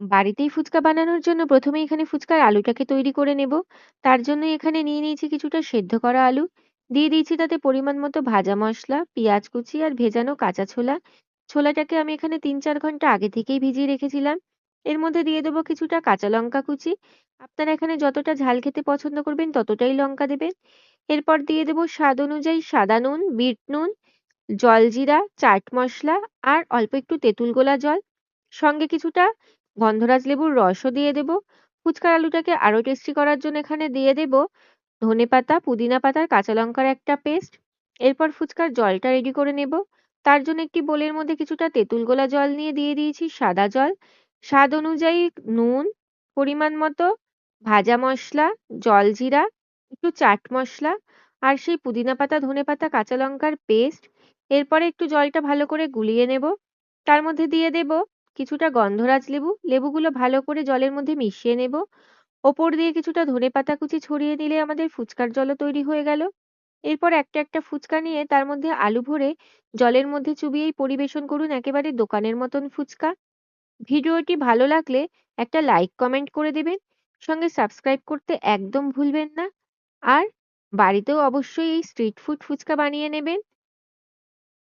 বাড়িতেই ফুচকা বানানোর জন্য প্রথমে এখানে ফুচকার আলুটাকে তৈরি করে নেব। তার জন্য এখানে নিয়ে নিয়েছি কিছুটা সেদ্ধ করা আলু। দিয়ে দিয়েছি তাতে পরিমাণ মতো ভাজা মসলা, পেঁয়াজ কুচি আর ভেজানো কাঁচা ছোলা। ছোলাটাকে আমি এখানে ৩-৪ ঘন্টা আগে থেকেই ভিজিয়ে রেখেছিলাম। এর মধ্যে দিয়ে দেবো কিছুটা কাঁচা লঙ্কা কুচি। আপনারা এখানে যতটা ঝাল খেতে পছন্দ করবেন ততটাই লঙ্কা দেবেন। এরপর দিয়ে দেবো স্বাদ অনুযায়ী সাদা নুন, বিট নুন, জলজিরা, চাট মসলা আর অল্প একটু তেঁতুল গোলা জল। সঙ্গে কিছুটা গন্ধরাজ লেবুর রসও দিয়ে দেব। ফুচকার আলুটাকে আরো টেস্টি করার জন্য এখানে দিয়ে দেব ধনেপাতা, পুদিনা পাতার কাঁচা লঙ্কার একটা পেস্ট। এরপর ফুচকার জলটা রেডি করে নেব। তার জন্য একটি বোলের মধ্যে কিছুটা তেঁতুল গোলা জল নিয়ে দিয়ে দিয়েছি সাদা জল, স্বাদ অনুযায়ী নুন, পরিমাণ মতো ভাজা মসলা, জলজিরা, একটু চাট মসলা আর সেই পুদিনা পাতা, ধনেপাতা, কাঁচা লঙ্কার পেস্ট। এরপরে একটু জলটা ভালো করে গুলিয়ে নেব। তার মধ্যে দিয়ে দেব কিছুটা গন্ধরাজ লেবু। লেবুগুলো ভালো করে জলের মধ্যে মিশিয়ে নেব। ওপর দিয়ে কিছুটা ধনেপাতা কুচি ছড়িয়ে দিলে আমাদের ফুচকার জলও তৈরি হয়ে গেল। এরপর একটা একটা ফুচকা নিয়ে তার মধ্যে আলু ভরে জলের মধ্যে চুবিয়েই পরিবেশন করুন একেবারে দোকানের মতন ফুচকা। ভিডিওটি ভালো লাগলে একটা লাইক কমেন্ট করে দেবেন। সঙ্গে সাবস্ক্রাইব করতে একদম ভুলবেন না। আর বাড়িতেও অবশ্যই এই স্ট্রিট ফুড ফুচকা বানিয়ে নেবেন।